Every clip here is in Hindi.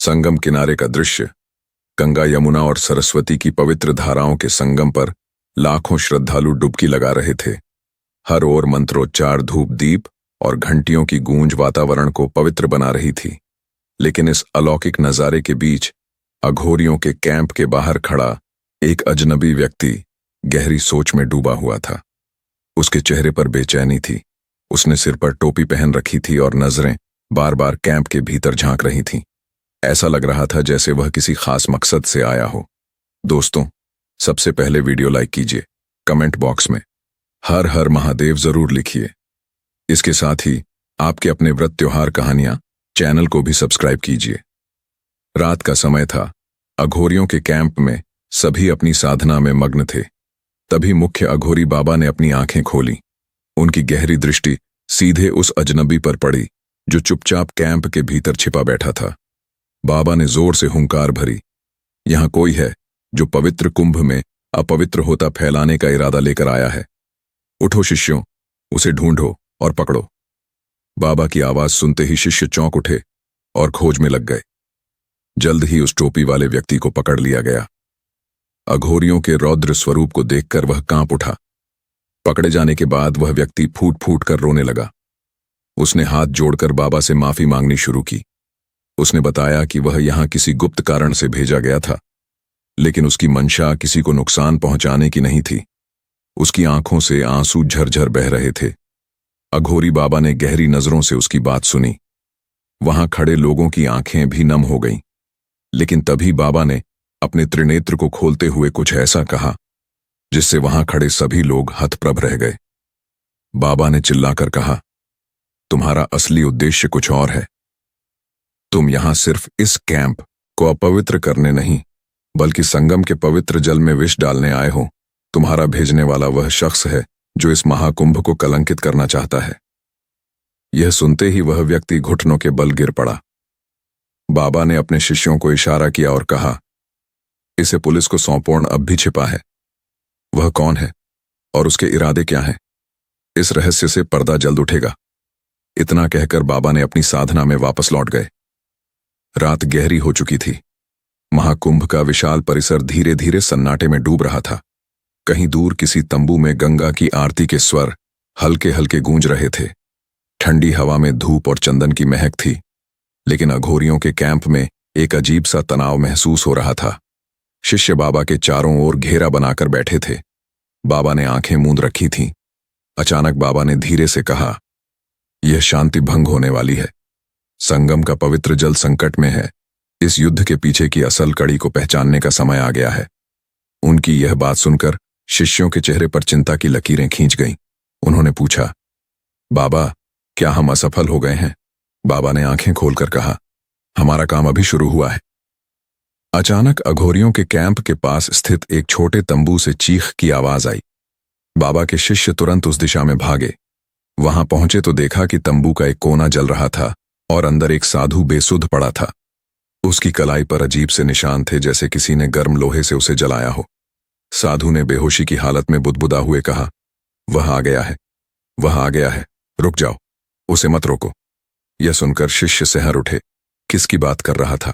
संगम किनारे का दृश्य। गंगा, यमुना और सरस्वती की पवित्र धाराओं के संगम पर लाखों श्रद्धालु डुबकी लगा रहे थे। हर ओर मंत्रोच्चार, धूप दीप और घंटियों की गूंज वातावरण को पवित्र बना रही थी। लेकिन इस अलौकिक नजारे के बीच अघोरियों के कैंप के बाहर खड़ा एक अजनबी व्यक्ति गहरी सोच में डूबा हुआ था। उसके चेहरे पर बेचैनी थी। उसने सिर पर टोपी पहन रखी थी और नजरें बार बार कैंप के भीतर झांक रही थीं। ऐसा लग रहा था जैसे वह किसी खास मकसद से आया हो। दोस्तों, सबसे पहले वीडियो लाइक कीजिए, कमेंट बॉक्स में हर हर महादेव जरूर लिखिए। इसके साथ ही आपके अपने व्रत त्योहार कहानियां चैनल को भी सब्सक्राइब कीजिए। रात का समय था। अघोरियों के कैंप में सभी अपनी साधना में मग्न थे। तभी मुख्य अघोरी बाबा ने अपनी आंखें खोली। उनकी गहरी दृष्टि सीधे उस अजनबी पर पड़ी जो चुपचाप कैंप के भीतर छिपा बैठा था। बाबा ने जोर से हुंकार भरी, यहां कोई है जो पवित्र कुंभ में अपवित्र होता फैलाने का इरादा लेकर आया है। उठो शिष्यों, उसे ढूंढो और पकड़ो। बाबा की आवाज सुनते ही शिष्य चौंक उठे और खोज में लग गए। जल्द ही उस टोपी वाले व्यक्ति को पकड़ लिया गया। अघोरियों के रौद्र स्वरूप को देखकर वह कांप उठा। पकड़े जाने के बाद वह व्यक्ति फूट फूट कर रोने लगा। उसने हाथ जोड़कर बाबा से माफी मांगनी शुरू की। उसने बताया कि वह यहां किसी गुप्त कारण से भेजा गया था, लेकिन उसकी मंशा किसी को नुकसान पहुंचाने की नहीं थी। उसकी आंखों से आंसू झरझर बह रहे थे। अघोरी बाबा ने गहरी नजरों से उसकी बात सुनी। वहां खड़े लोगों की आंखें भी नम हो गईं। लेकिन तभी बाबा ने अपने त्रिनेत्र को खोलते हुए कुछ ऐसा कहा जिससे वहां खड़े सभी लोग हतप्रभ रह गए। बाबा ने चिल्लाकर कहा, तुम्हारा असली उद्देश्य कुछ और है। तुम यहां सिर्फ इस कैंप को अपवित्र करने नहीं, बल्कि संगम के पवित्र जल में विष डालने आए हो। तुम्हारा भेजने वाला वह शख्स है जो इस महाकुंभ को कलंकित करना चाहता है। यह सुनते ही वह व्यक्ति घुटनों के बल गिर पड़ा। बाबा ने अपने शिष्यों को इशारा किया और कहा, इसे पुलिस को सौंपो, अब भी छिपा है। वह कौन है और उसके इरादे क्या हैं? इस रहस्य से पर्दा जल्द उठेगा। इतना कहकर बाबा ने अपनी साधना में वापस लौट गए। रात गहरी हो चुकी थी। महाकुंभ का विशाल परिसर धीरे धीरे सन्नाटे में डूब रहा था। कहीं दूर किसी तंबू में गंगा की आरती के स्वर हल्के हल्के गूंज रहे थे। ठंडी हवा में धूप और चंदन की महक थी। लेकिन अघोरियों के कैंप में एक अजीब सा तनाव महसूस हो रहा था। शिष्य बाबा के चारों ओर घेरा बनाकर बैठे थे। बाबा ने आंखें मूंद रखी थीं। अचानक बाबा ने धीरे से कहा, यह शांति भंग होने वाली है। संगम का पवित्र जल संकट में है। इस युद्ध के पीछे की असल कड़ी को पहचानने का समय आ गया है। उनकी यह बात सुनकर शिष्यों के चेहरे पर चिंता की लकीरें खींच गईं। उन्होंने पूछा, बाबा, क्या हम असफल हो गए हैं? बाबा ने आंखें खोलकर कहा, हमारा काम अभी शुरू हुआ है। अचानक अघोरियों के कैंप के पास स्थित एक छोटे तंबू से चीख की आवाज आई। बाबा के शिष्य तुरंत उस दिशा में भागे। वहां पहुंचे तो देखा कि तंबू का एक कोना जल रहा था और अंदर एक साधु बेसुध पड़ा था। उसकी कलाई पर अजीब से निशान थे, जैसे किसी ने गर्म लोहे से उसे जलाया हो। साधु ने बेहोशी की हालत में बुदबुदा हुए कहा, वह आ गया है, वह आ गया है, रुक जाओ, उसे मत रोको। यह सुनकर शिष्य सहर उठे। किसकी बात कर रहा था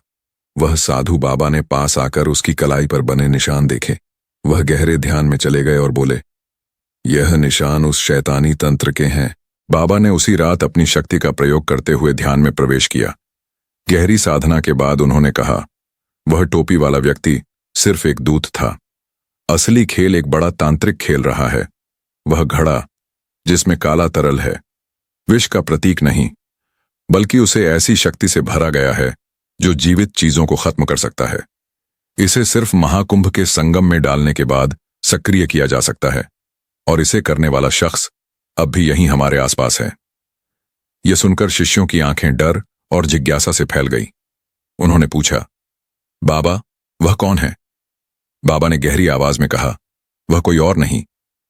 वह साधु? बाबा ने पास आकर उसकी कलाई पर बने निशान देखे। वह गहरे ध्यान में चले गए और बोले, यह निशान उस शैतानी तंत्र के हैं। बाबा ने उसी रात अपनी शक्ति का प्रयोग करते हुए ध्यान में प्रवेश किया। गहरी साधना के बाद उन्होंने कहा, वह टोपी वाला व्यक्ति सिर्फ एक दूत था। असली खेल एक बड़ा तांत्रिक खेल रहा है। वह घड़ा जिसमें काला तरल है, विष का प्रतीक नहीं, बल्कि उसे ऐसी शक्ति से भरा गया है जो जीवित चीजों को खत्म कर सकता है। इसे सिर्फ महाकुंभ के संगम में डालने के बाद सक्रिय किया जा सकता है, और इसे करने वाला शख्स अब भी यहीं हमारे आसपास है। यह सुनकर शिष्यों की आंखें डर और जिज्ञासा से फैल गई। उन्होंने पूछा, बाबा, वह कौन है? बाबा ने गहरी आवाज में कहा, वह कोई और नहीं,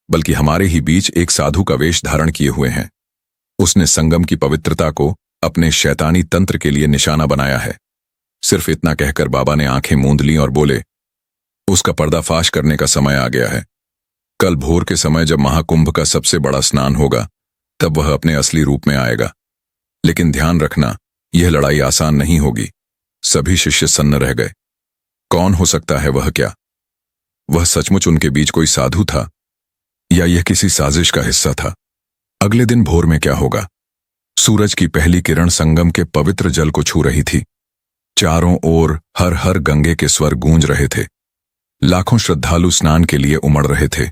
बल्कि हमारे ही बीच एक साधु का वेश धारण किए हुए हैं। उसने संगम की पवित्रता को अपने शैतानी तंत्र के लिए निशाना बनाया है। सिर्फ इतना कहकर बाबा ने आंखें मूंद लीं और बोले, उसका पर्दाफाश करने का समय आ गया है। कल भोर के समय जब महाकुंभ का सबसे बड़ा स्नान होगा, तब वह अपने असली रूप में आएगा। लेकिन ध्यान रखना, यह लड़ाई आसान नहीं होगी। सभी शिष्य सन्न रह गए। कौन हो सकता है वह? क्या वह सचमुच उनके बीच कोई साधु था या यह किसी साजिश का हिस्सा था? अगले दिन भोर में क्या होगा? सूरज की पहली किरण संगम के पवित्र जल को छू रही थी। चारों ओर हर हर गंगे के स्वर गूंज रहे थे। लाखों श्रद्धालु स्नान के लिए उमड़ रहे थे,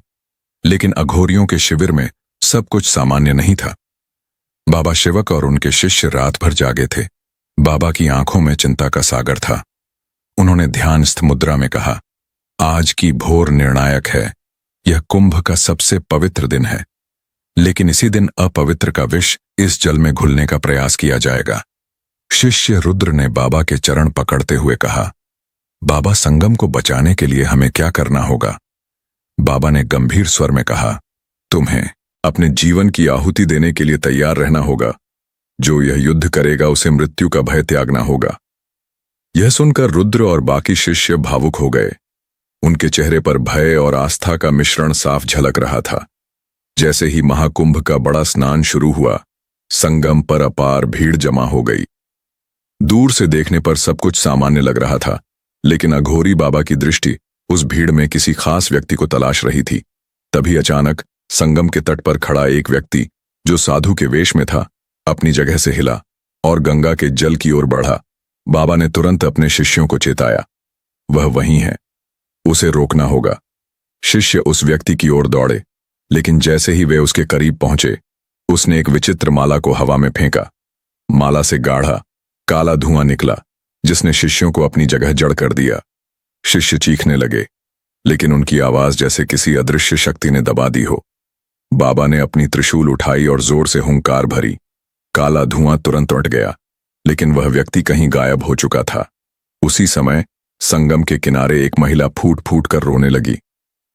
लेकिन अघोरियों के शिविर में सब कुछ सामान्य नहीं था। बाबा शिवक और उनके शिष्य रात भर जागे थे। बाबा की आंखों में चिंता का सागर था। उन्होंने ध्यानस्थ मुद्रा में कहा, आज की भोर निर्णायक है। यह कुंभ का सबसे पवित्र दिन है, लेकिन इसी दिन अपवित्र का विष इस जल में घुलने का प्रयास किया जाएगा। शिष्य रुद्र ने बाबा के चरण पकड़ते हुए कहा, बाबा, संगम को बचाने के लिए हमें क्या करना होगा? बाबा ने गंभीर स्वर में कहा, तुम्हें अपने जीवन की आहुति देने के लिए तैयार रहना होगा। जो यह युद्ध करेगा उसे मृत्यु का भय त्यागना होगा। यह सुनकर रुद्र और बाकी शिष्य भावुक हो गए। उनके चेहरे पर भय और आस्था का मिश्रण साफ झलक रहा था। जैसे ही महाकुंभ का बड़ा स्नान शुरू हुआ, संगम पर अपार भीड़ जमा हो गई। दूर से देखने पर सब कुछ सामान्य लग रहा था, लेकिन अघोरी बाबा की दृष्टि उस भीड़ में किसी खास व्यक्ति को तलाश रही थी। तभी अचानक संगम के तट पर खड़ा एक व्यक्ति, जो साधु के वेश में था, अपनी जगह से हिला और गंगा के जल की ओर बढ़ा। बाबा ने तुरंत अपने शिष्यों को चेताया, वह वहीं है, उसे रोकना होगा। शिष्य उस व्यक्ति की ओर दौड़े, लेकिन जैसे ही वे उसके करीब पहुंचे, उसने एक विचित्र माला को हवा में फेंका। माला से गाढ़ा काला धुआं निकला, जिसने शिष्यों को अपनी जगह जड़ कर दिया। शिष्य चीखने लगे, लेकिन उनकी आवाज जैसे किसी अदृश्य शक्ति ने दबा दी हो। बाबा ने अपनी त्रिशूल उठाई और जोर से हुंकार भरी। काला धुआं तुरंत उठ गया, लेकिन वह व्यक्ति कहीं गायब हो चुका था। उसी समय संगम के किनारे एक महिला फूट फूट कर रोने लगी।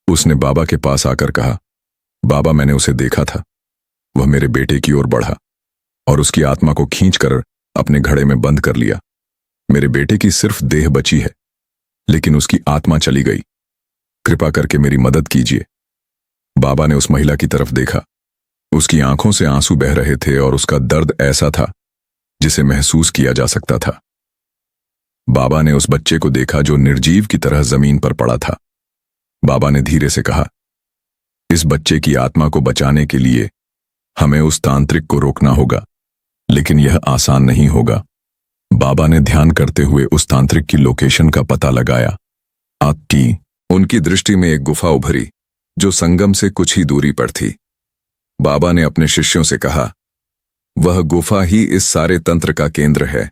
उसने बाबा के पास आकर कहा, बाबा, मैंने उसे देखा था। वह मेरे बेटे की ओर बढ़ा और उसकी आत्मा को खींचकर अपने घड़े में बंद कर लिया। मेरे बेटे की सिर्फ देह बची है, लेकिन उसकी आत्मा चली गई। कृपा करके मेरी मदद कीजिए। बाबा ने उस महिला की तरफ देखा। उसकी आंखों से आंसू बह रहे थे और उसका दर्द ऐसा था जिसे महसूस किया जा सकता था। बाबा ने उस बच्चे को देखा जो निर्जीव की तरह जमीन पर पड़ा था। बाबा ने धीरे से कहा, इस बच्चे की आत्मा को बचाने के लिए हमें उस तांत्रिक को रोकना होगा, लेकिन यह आसान नहीं होगा। बाबा ने ध्यान करते हुए उस तांत्रिक की लोकेशन का पता लगाया। आपकी उनकी दृष्टि में एक गुफा उभरी जो संगम से कुछ ही दूरी पर थी। बाबा ने अपने शिष्यों से कहा, वह गुफा ही इस सारे तंत्र का केंद्र है।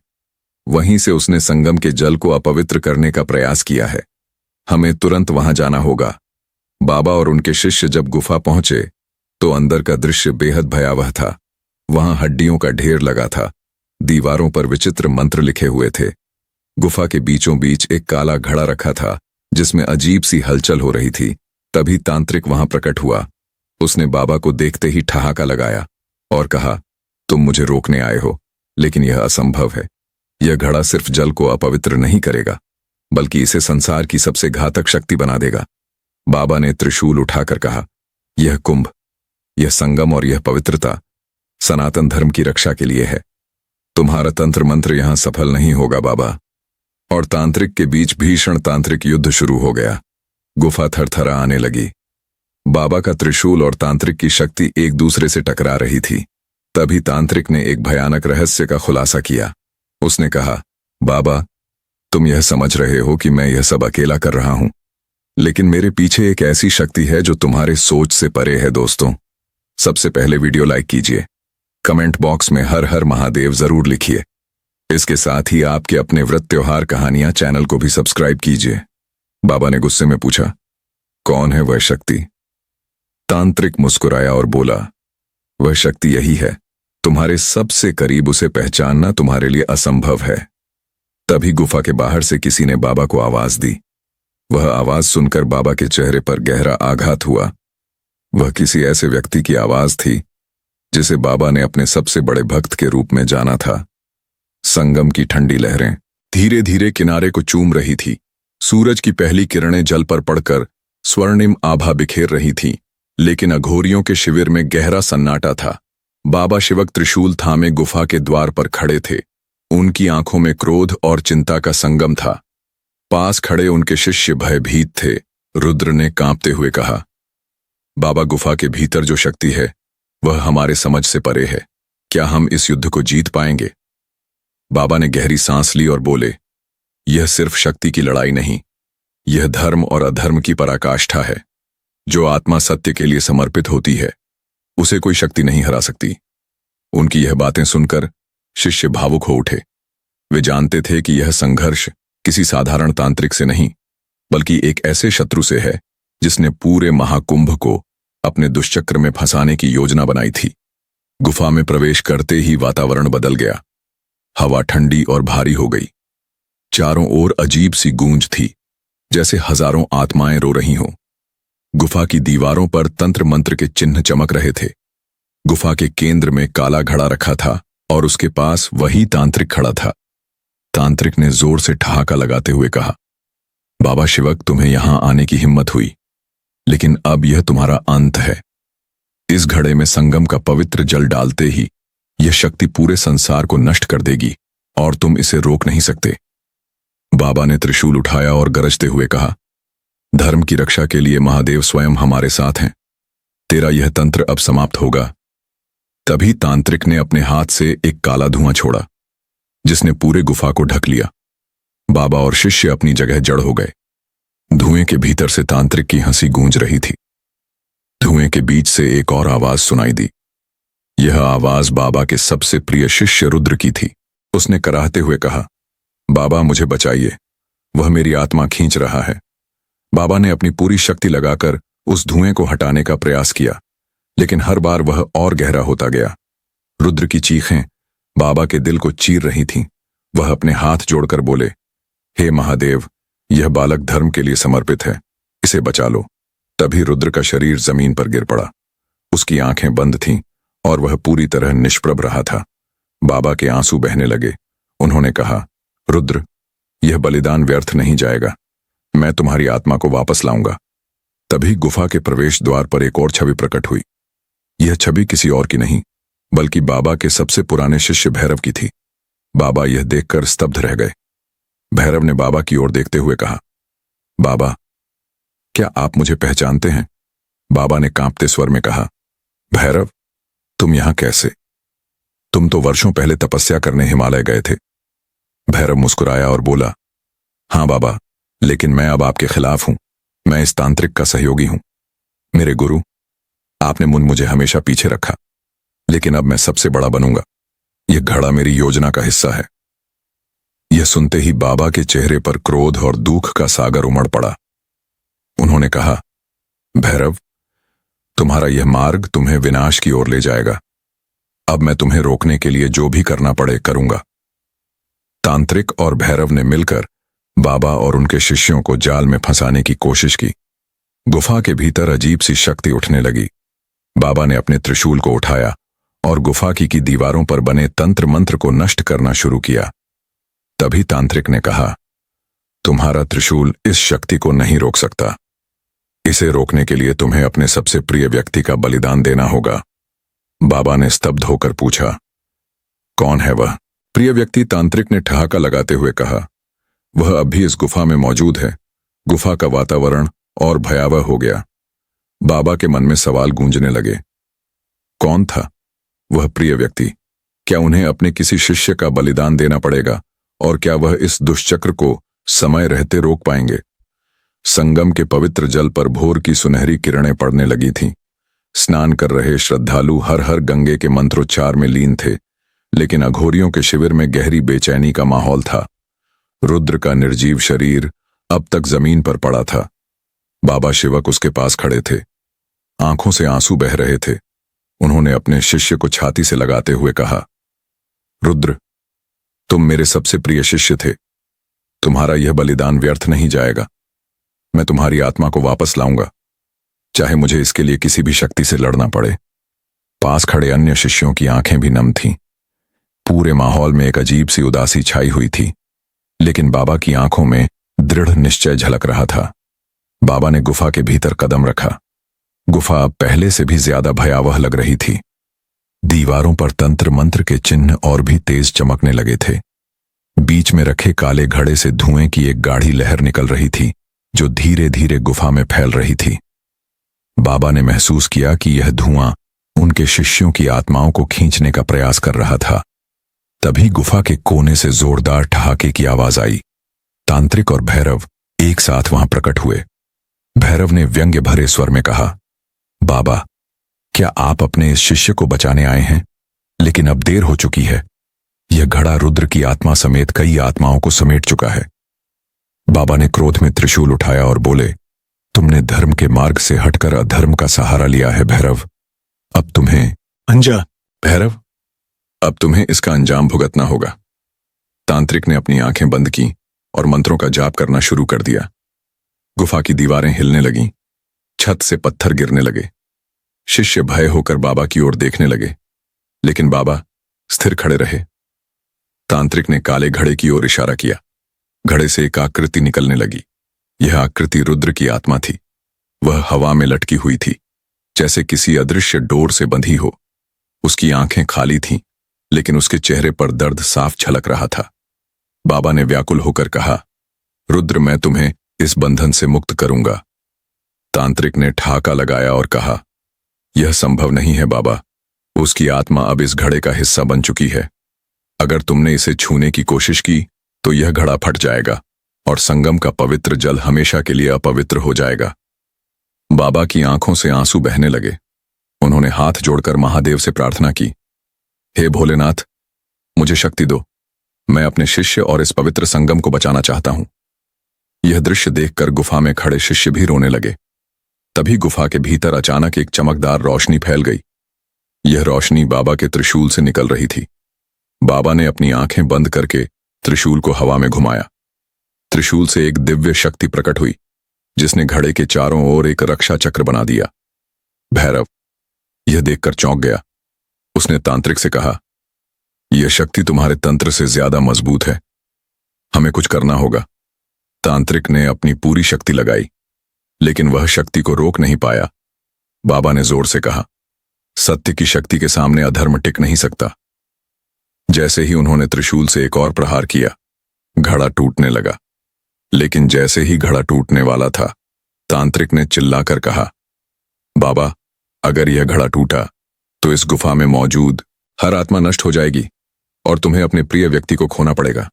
वहीं से उसने संगम के जल को अपवित्र करने का प्रयास किया है। हमें तुरंत वहां जाना होगा। बाबा और उनके शिष्य जब गुफा पहुंचे तो अंदर का दृश्य बेहद भयावह था। वहां हड्डियों का ढेर लगा था। दीवारों पर विचित्र मंत्र लिखे हुए थे। गुफा के बीचों बीच एक काला घड़ा रखा था जिसमें अजीब सी हलचल हो रही थी। तभी तांत्रिक वहां प्रकट हुआ। उसने बाबा को देखते ही ठहाका लगाया और कहा, तुम मुझे रोकने आए हो, लेकिन यह असंभव है। यह घड़ा सिर्फ जल को अपवित्र नहीं करेगा, बल्कि इसे संसार की सबसे घातक शक्ति बना देगा। बाबा ने त्रिशूल उठाकर कहा, यह कुंभ, यह संगम और यह पवित्रता सनातन धर्म की रक्षा के लिए है। तुम्हारा तंत्र मंत्र यहां सफल नहीं होगा बाबा। और तांत्रिक के बीच भीषण तांत्रिक युद्ध शुरू हो गया। गुफा थरथरा आने लगी। बाबा का त्रिशूल और तांत्रिक की शक्ति एक दूसरे से टकरा रही थी। तभी तांत्रिक ने एक भयानक रहस्य का खुलासा किया। उसने कहा, बाबा, तुम यह समझ रहे हो कि मैं यह सब अकेला कर रहा हूं, लेकिन मेरे पीछे एक ऐसी शक्ति है जो तुम्हारे सोच से परे है। दोस्तों, सबसे पहले वीडियो लाइक कीजिए, कमेंट बॉक्स में हर हर महादेव जरूर लिखिए। इसके साथ ही आपके अपने व्रत त्योहार कहानियां चैनल को भी सब्सक्राइब कीजिए। बाबा ने गुस्से में पूछा, कौन है वह शक्ति? तांत्रिक मुस्कुराया और बोला, वह शक्ति यही है। तुम्हारे सबसे करीब उसे पहचानना तुम्हारे लिए असंभव है। तभी गुफा के बाहर से किसी ने बाबा को आवाज दी। वह आवाज सुनकर बाबा के चेहरे पर गहरा आघात हुआ। वह किसी ऐसे व्यक्ति की आवाज थी जिसे बाबा ने अपने सबसे बड़े भक्त के रूप में जाना था। संगम की ठंडी लहरें धीरे धीरे किनारे को चूम रही थी। सूरज की पहली किरणें जल पर पड़कर स्वर्णिम आभा बिखेर रही थीं, लेकिन अघोरियों के शिविर में गहरा सन्नाटा था। बाबा शिवक त्रिशूल थामे गुफा के द्वार पर खड़े थे। उनकी आंखों में क्रोध और चिंता का संगम था। पास खड़े उनके शिष्य भयभीत थे। रुद्र ने कांपते हुए कहा, बाबा, गुफा के भीतर जो शक्ति है वह हमारे समझ से परे है। क्या हम इस युद्ध को जीत पाएंगे? बाबा ने गहरी सांस ली और बोले, यह सिर्फ शक्ति की लड़ाई नहीं, यह धर्म और अधर्म की पराकाष्ठा है। जो आत्मा सत्य के लिए समर्पित होती है उसे कोई शक्ति नहीं हरा सकती। उनकी यह बातें सुनकर शिष्य भावुक हो उठे। वे जानते थे कि यह संघर्ष किसी साधारण तांत्रिक से नहीं, बल्कि एक ऐसे शत्रु से है जिसने पूरे महाकुंभ को अपने दुष्चक्र में फंसाने की योजना बनाई थी। गुफा में प्रवेश करते ही वातावरण बदल गया। हवा ठंडी और भारी हो गई। चारों ओर अजीब सी गूंज थी, जैसे हजारों आत्माएं रो रही हों। गुफा की दीवारों पर तंत्र मंत्र के चिन्ह चमक रहे थे। गुफा के केंद्र में काला घड़ा रखा था और उसके पास वही तांत्रिक खड़ा था। तांत्रिक ने जोर से ठहाका लगाते हुए कहा, बाबा शिवक, तुम्हें यहां आने की हिम्मत हुई, लेकिन अब यह तुम्हारा अंत है। इस घड़े में संगम का पवित्र जल डालते ही यह शक्ति पूरे संसार को नष्ट कर देगी और तुम इसे रोक नहीं सकते। बाबा ने त्रिशूल उठाया और गरजते हुए कहा, धर्म की रक्षा के लिए महादेव स्वयं हमारे साथ हैं। तेरा यह तंत्र अब समाप्त होगा। तभी तांत्रिक ने अपने हाथ से एक काला धुआं छोड़ा, जिसने पूरे गुफा को ढक लिया। बाबा और शिष्य अपनी जगह जड़ हो गए। धुएं के भीतर से तांत्रिक की हंसी गूंज रही थी। धुएं के बीच से एक और आवाज सुनाई दी। यह आवाज बाबा के सबसे प्रिय शिष्य रुद्र की थी। उसने कराहते हुए कहा, बाबा, मुझे बचाइए, वह मेरी आत्मा खींच रहा है। बाबा ने अपनी पूरी शक्ति लगाकर उस धुएं को हटाने का प्रयास किया, लेकिन हर बार वह और गहरा होता गया। रुद्र की चीखें बाबा के दिल को चीर रही थीं। वह अपने हाथ जोड़कर बोले, हे महादेव, यह बालक धर्म के लिए समर्पित है, इसे बचा लो। तभी रुद्र का शरीर जमीन पर गिर पड़ा। उसकी आंखें बंद थीं और वह पूरी तरह निष्प्रभ रहा था। बाबा के आंसू बहने लगे। उन्होंने कहा, रुद्र, यह बलिदान व्यर्थ नहीं जाएगा। मैं तुम्हारी आत्मा को वापस लाऊंगा। तभी गुफा के प्रवेश द्वार पर एक और छवि प्रकट हुई। यह छवि किसी और की नहीं, बल्कि बाबा के सबसे पुराने शिष्य भैरव की थी। बाबा यह देखकर स्तब्ध रह गए। भैरव ने बाबा की ओर देखते हुए कहा, बाबा, क्या आप मुझे पहचानते हैं? बाबा ने कांपते स्वर में कहा, भैरव, तुम यहां कैसे? तुम तो वर्षों पहले तपस्या करने हिमालय गए थे। भैरव मुस्कुराया और बोला, हां बाबा, लेकिन मैं अब आपके खिलाफ हूं। मैं इस तांत्रिक का सहयोगी हूं। मेरे गुरु, आपने मुझे हमेशा पीछे रखा, लेकिन अब मैं सबसे बड़ा बनूंगा। यह घड़ा मेरी योजना का हिस्सा है। यह सुनते ही बाबा के चेहरे पर क्रोध और दुख का सागर उमड़ पड़ा। उन्होंने कहा, भैरव, तुम्हारा यह मार्ग तुम्हें विनाश की ओर ले जाएगा। अब मैं तुम्हें रोकने के लिए जो भी करना पड़े करूंगा। तांत्रिक और भैरव ने मिलकर बाबा और उनके शिष्यों को जाल में फंसाने की कोशिश की। गुफा के भीतर अजीब सी शक्ति उठने लगी। बाबा ने अपने त्रिशूल को उठाया और गुफा की दीवारों पर बने तंत्र मंत्र को नष्ट करना शुरू किया। तभी तांत्रिक ने कहा, तुम्हारा त्रिशूल इस शक्ति को नहीं रोक सकता। इसे रोकने के लिए तुम्हें अपने सबसे प्रिय व्यक्ति का बलिदान देना होगा। बाबा ने स्तब्ध होकर पूछा, कौन है वह प्रिय व्यक्ति? तांत्रिक ने ठहाका लगाते हुए कहा, वह अब भी इस गुफा में मौजूद है। गुफा का वातावरण और भयावह हो गया। बाबा के मन में सवाल गूंजने लगे। कौन था वह प्रिय व्यक्ति? क्या उन्हें अपने किसी शिष्य का बलिदान देना पड़ेगा? और क्या वह इस दुष्चक्र को समय रहते रोक पाएंगे? संगम के पवित्र जल पर भोर की सुनहरी किरणें पड़ने लगी थीं। स्नान कर रहे श्रद्धालु हर हर गंगे के मंत्रोच्चार में लीन थे, लेकिन अघोरियों के शिविर में गहरी बेचैनी का माहौल था। रुद्र का निर्जीव शरीर अब तक जमीन पर पड़ा था। बाबा शिवक उसके पास खड़े थे। आंखों से आंसू बह रहे थे। उन्होंने अपने शिष्य को छाती से लगाते हुए कहा, रुद्र, तुम मेरे सबसे प्रिय शिष्य थे। तुम्हारा यह बलिदान व्यर्थ नहीं जाएगा। मैं तुम्हारी आत्मा को वापस लाऊंगा, चाहे मुझे इसके लिए किसी भी शक्ति से लड़ना पड़े। पास खड़े अन्य शिष्यों की आंखें भी नम थीं। पूरे माहौल में एक अजीब सी उदासी छाई हुई थी, लेकिन बाबा की आंखों में दृढ़ निश्चय झलक रहा था। बाबा ने गुफा के भीतर कदम रखा। गुफा अब पहले से भी ज्यादा भयावह लग रही थी। दीवारों पर तंत्र मंत्र के चिन्ह और भी तेज चमकने लगे थे। बीच में रखे काले घड़े से धुएं की एक गाढ़ी लहर निकल रही थी जो धीरे धीरे गुफा में फैल रही थी। बाबा ने महसूस किया कि यह धुआं उनके शिष्यों की आत्माओं को खींचने का प्रयास कर रहा था। तभी गुफा के कोने से जोरदार ठहाके की आवाज आई। तांत्रिक और भैरव एक साथ वहां प्रकट हुए। भैरव ने व्यंग्य भरे स्वर में कहा, बाबा, क्या आप अपने इस शिष्य को बचाने आए हैं? लेकिन अब देर हो चुकी है। यह घड़ा रुद्र की आत्मा समेत कई आत्माओं को समेट चुका है। बाबा ने क्रोध में त्रिशूल उठाया और बोले, तुमने धर्म के मार्ग से हटकर अधर्म का सहारा लिया है भैरव। अब तुम्हें भैरव, अब तुम्हें इसका अंजाम भुगतना होगा। तांत्रिक ने अपनी आंखें बंद की और मंत्रों का जाप करना शुरू कर दिया। गुफा की दीवारें हिलने लगीं, छत से पत्थर गिरने लगे। शिष्य भय होकर बाबा की ओर देखने लगे, लेकिन बाबा स्थिर खड़े रहे। तांत्रिक ने काले घड़े की ओर इशारा किया। घड़े से एक आकृति निकलने लगी। यह आकृति रुद्र की आत्मा थी। वह हवा में लटकी हुई थी, जैसे किसी अदृश्य डोर से बंधी हो। उसकी आंखें खाली थीं, लेकिन उसके चेहरे पर दर्द साफ झलक रहा था। बाबा ने व्याकुल होकर कहा, रुद्र, मैं तुम्हें इस बंधन से मुक्त करूंगा। तांत्रिक ने ठहाका लगाया और कहा, यह संभव नहीं है बाबा। उसकी आत्मा अब इस घड़े का हिस्सा बन चुकी है। अगर तुमने इसे छूने की कोशिश की तो यह घड़ा फट जाएगा और संगम का पवित्र जल हमेशा के लिए अपवित्र हो जाएगा। बाबा की आंखों से आंसू बहने लगे। उन्होंने हाथ जोड़कर महादेव से प्रार्थना की, हे भोलेनाथ, मुझे शक्ति दो। मैं अपने शिष्य और इस पवित्र संगम को बचाना चाहता हूं। यह दृश्य देखकर गुफा में खड़े शिष्य भी रोने लगे। तभी गुफा के भीतर अचानक एक चमकदार रोशनी फैल गई। यह रोशनी बाबा के त्रिशूल से निकल रही थी। बाबा ने अपनी आंखें बंद करके त्रिशूल को हवा में घुमाया। त्रिशूल से एक दिव्य शक्ति प्रकट हुई, जिसने घड़े के चारों ओर एक रक्षा चक्र बना दिया। भैरव यह देखकर चौंक गया। उसने तांत्रिक से कहा, यह शक्ति तुम्हारे तंत्र से ज्यादा मजबूत है। हमें कुछ करना होगा। तांत्रिक ने अपनी पूरी शक्ति लगाई, लेकिन वह शक्ति को रोक नहीं पाया। बाबा ने जोर से कहा, सत्य की शक्ति के सामने अधर्म टिक नहीं सकता। जैसे ही उन्होंने त्रिशूल से एक और प्रहार किया, घड़ा टूटने लगा। लेकिन जैसे ही घड़ा टूटने वाला था, तांत्रिक ने चिल्लाकर कहा, बाबा, अगर यह घड़ा टूटा तो इस गुफा में मौजूद हर आत्मा नष्ट हो जाएगी और तुम्हें अपने प्रिय व्यक्ति को खोना पड़ेगा।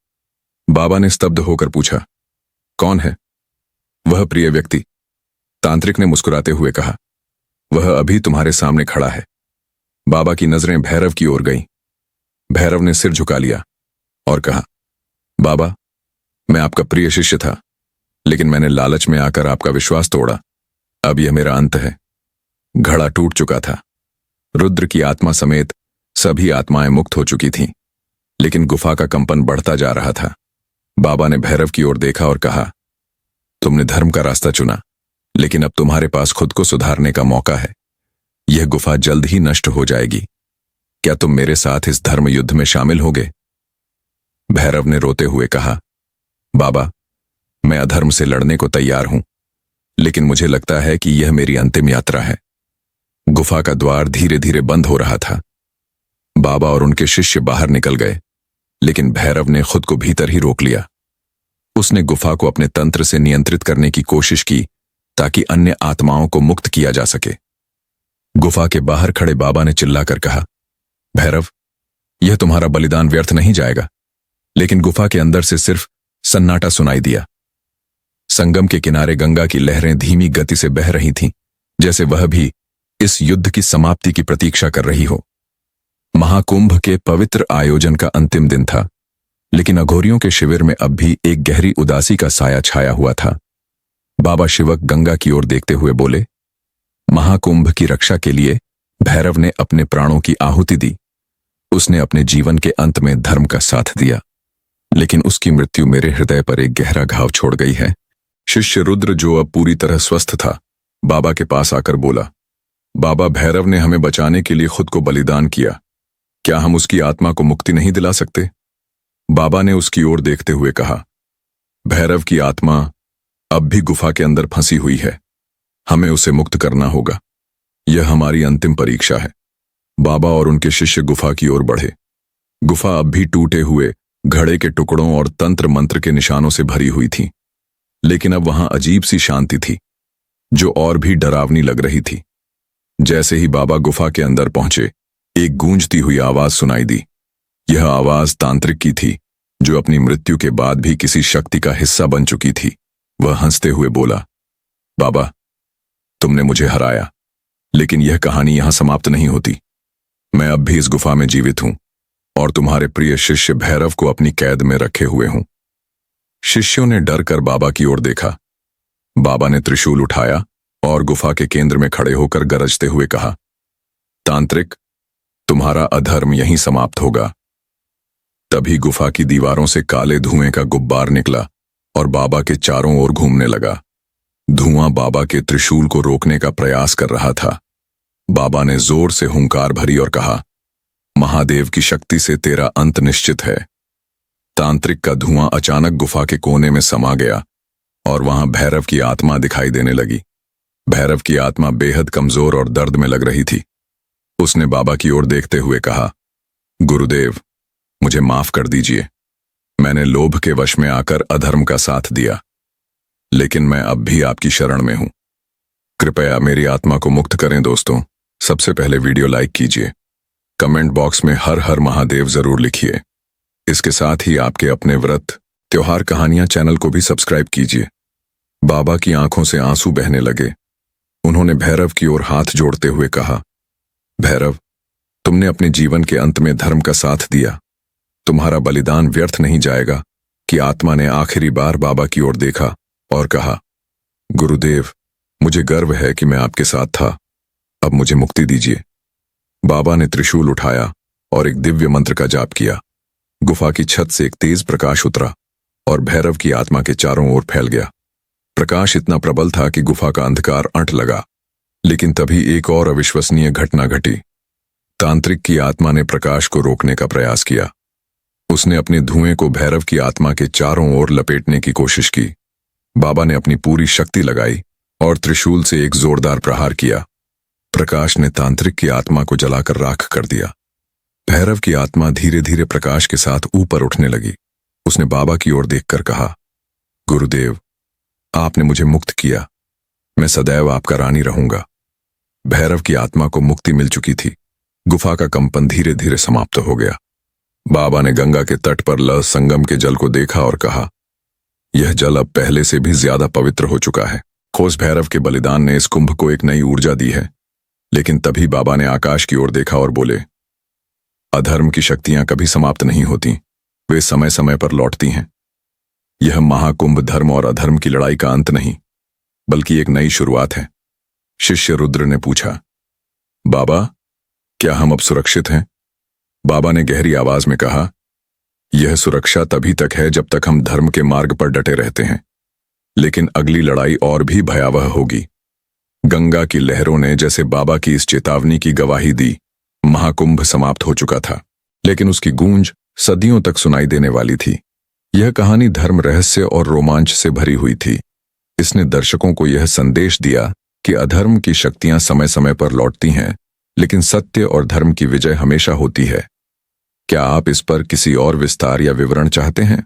बाबा ने स्तब्ध होकर पूछा, कौन है वह प्रिय व्यक्ति? तांत्रिक ने मुस्कुराते हुए कहा, वह अभी तुम्हारे सामने खड़ा है। बाबा की नजरें भैरव की ओर गईं। भैरव ने सिर झुका लिया और कहा, बाबा, मैं आपका प्रिय शिष्य था, लेकिन मैंने लालच में आकर आपका विश्वास तोड़ा। अब यह मेरा अंत है। घड़ा टूट चुका था। रुद्र की आत्मा समेत सभी आत्माएं मुक्त हो चुकी थीं, लेकिन गुफा का कंपन बढ़ता जा रहा था। बाबा ने भैरव की ओर देखा और कहा, तुमने धर्म का रास्ता चुना, लेकिन अब तुम्हारे पास खुद को सुधारने का मौका है। यह गुफा जल्द ही नष्ट हो जाएगी। क्या तुम मेरे साथ इस धर्म युद्ध में शामिल होगे? भैरव ने रोते हुए कहा, बाबा, मैं अधर्म से लड़ने को तैयार हूं, लेकिन मुझे लगता है कि यह मेरी अंतिम यात्रा है। गुफा का द्वार धीरे धीरे बंद हो रहा था। बाबा और उनके शिष्य बाहर निकल गए, लेकिन भैरव ने खुद को भीतर ही रोक लिया। उसने गुफा को अपने तंत्र से नियंत्रित करने की कोशिश की ताकि अन्य आत्माओं को मुक्त किया जा सके। गुफा के बाहर खड़े बाबा ने चिल्लाकर कहा, भैरव, यह तुम्हारा बलिदान व्यर्थ नहीं जाएगा। लेकिन गुफा के अंदर से सिर्फ सन्नाटा सुनाई दिया। संगम के किनारे गंगा की लहरें धीमी गति से बह रही थीं, जैसे वह भी इस युद्ध की समाप्ति की प्रतीक्षा कर रही हो। महाकुंभ के पवित्र आयोजन का अंतिम दिन था, लेकिन अघोरियों के शिविर में अब भी एक गहरी उदासी का साया छाया हुआ था। बाबा शिवक गंगा की ओर देखते हुए बोले, महाकुंभ की रक्षा के लिए भैरव ने अपने प्राणों की आहुति दी। उसने अपने जीवन के अंत में धर्म का साथ दिया, लेकिन उसकी मृत्यु मेरे हृदय पर एक गहरा घाव छोड़ गई है। शिष्य रुद्र, जो अब पूरी तरह स्वस्थ था, बाबा के पास आकर बोला, बाबा, भैरव ने हमें बचाने के लिए खुद को बलिदान किया। क्या हम उसकी आत्मा को मुक्ति नहीं दिला सकते? बाबा ने उसकी ओर देखते हुए कहा, भैरव की आत्मा अब भी गुफा के अंदर फंसी हुई है। हमें उसे मुक्त करना होगा। यह हमारी अंतिम परीक्षा है। बाबा और उनके शिष्य गुफा की ओर बढ़े। गुफा अब भी टूटे हुए घड़े के टुकड़ों और तंत्र मंत्र के निशानों से भरी हुई थी। लेकिन अब वहां अजीब सी शांति थी, जो और भी डरावनी लग रही थी। जैसे ही बाबा गुफा के अंदर पहुंचे, एक गूंजती हुई आवाज सुनाई दी। यह आवाज तांत्रिक की थी, जो अपनी मृत्यु के बाद भी किसी शक्ति का हिस्सा बन चुकी थी। वह हंसते हुए बोला, बाबा, तुमने मुझे हराया, लेकिन यह कहानी यहां समाप्त नहीं होती। मैं अब भी इस गुफा में जीवित हूं और तुम्हारे प्रिय शिष्य भैरव को अपनी कैद में रखे हुए हूं। शिष्यों ने डर कर बाबा की ओर देखा। बाबा ने त्रिशूल उठाया और गुफा के केंद्र में खड़े होकर गरजते हुए कहा, तांत्रिक, तुम्हारा अधर्म यहीं समाप्त होगा। तभी गुफा की दीवारों से काले धुएं का गुब्बार निकला और बाबा के चारों ओर घूमने लगा। धुआं बाबा के त्रिशूल को रोकने का प्रयास कर रहा था। बाबा ने जोर से हुंकार भरी और कहा, महादेव की शक्ति से तेरा अंत निश्चित है। तांत्रिक का धुआं अचानक गुफा के कोने में समा गया और वहां भैरव की आत्मा दिखाई देने लगी। भैरव की आत्मा बेहद कमजोर और दर्द में लग रही थी। उसने बाबा की ओर देखते हुए कहा, गुरुदेव, मुझे माफ कर दीजिए। मैंने लोभ के वश में आकर अधर्म का साथ दिया, लेकिन मैं अब भी आपकी शरण में हूं। कृपया मेरी आत्मा को मुक्त करें। दोस्तों, सबसे पहले वीडियो लाइक कीजिए, कमेंट बॉक्स में हर हर महादेव जरूर लिखिए। इसके साथ ही आपके अपने व्रत, त्योहार, कहानियां चैनल को भी सब्सक्राइब कीजिए। बाबा की आंखों से आंसू बहने लगे। उन्होंने भैरव की ओर हाथ जोड़ते हुए कहा, भैरव, तुमने अपने जीवन के अंत में धर्म का साथ दिया। तुम्हारा बलिदान व्यर्थ नहीं जाएगा। कि आत्मा ने आखिरी बार बाबा की ओर देखा और कहा, गुरुदेव, मुझे गर्व है कि मैं आपके साथ था। अब मुझे मुक्ति दीजिए। बाबा ने त्रिशूल उठाया और एक दिव्य मंत्र का जाप किया। गुफा की छत से एक तेज प्रकाश उतरा और भैरव की आत्मा के चारों ओर फैल गया। प्रकाश इतना प्रबल था कि गुफा का अंधकार अंट लगा। लेकिन तभी एक और अविश्वसनीय घटना घटी। तांत्रिक की आत्मा ने प्रकाश को रोकने का प्रयास किया। उसने अपने धुएं को भैरव की आत्मा के चारों ओर लपेटने की कोशिश की। बाबा ने अपनी पूरी शक्ति लगाई और त्रिशूल से एक जोरदार प्रहार किया। प्रकाश ने तांत्रिक की आत्मा को जलाकर राख कर दिया। भैरव की आत्मा धीरे धीरे प्रकाश के साथ ऊपर उठने लगी। उसने बाबा की ओर देखकर कहा, गुरुदेव, आपने मुझे मुक्त किया। मैं सदैव आपका रानी रहूंगा। भैरव की आत्मा को मुक्ति मिल चुकी थी। गुफा का कंपन धीरे धीरे समाप्त हो गया। बाबा ने गंगा के तट पर लह संगम के जल को देखा और कहा, यह जल अब पहले से भी ज्यादा पवित्र हो चुका है। खोज भैरव के बलिदान ने इस कुंभ को एक नई ऊर्जा दी है। लेकिन तभी बाबा ने आकाश की ओर देखा और बोले, अधर्म की शक्तियां कभी समाप्त नहीं होती, वे समय समय पर लौटती हैं। यह महाकुंभ धर्म और अधर्म की लड़ाई का अंत नहीं, बल्कि एक नई शुरुआत है। शिष्य रुद्र ने पूछा, बाबा, क्या हम अब सुरक्षित हैं? बाबा ने गहरी आवाज में कहा, यह सुरक्षा तभी तक है जब तक हम धर्म के मार्ग पर डटे रहते हैं। लेकिन अगली लड़ाई और भी भयावह होगी। गंगा की लहरों ने जैसे बाबा की इस चेतावनी की गवाही दी। महाकुंभ समाप्त हो चुका था, लेकिन उसकी गूंज सदियों तक सुनाई देने वाली थी। यह कहानी धर्म, रहस्य और रोमांच से भरी हुई थी। इसने दर्शकों को यह संदेश दिया कि अधर्म की शक्तियां समय समय पर लौटती हैं, लेकिन सत्य और धर्म की विजय हमेशा होती है। क्या आप इस पर किसी और विस्तार या विवरण चाहते हैं?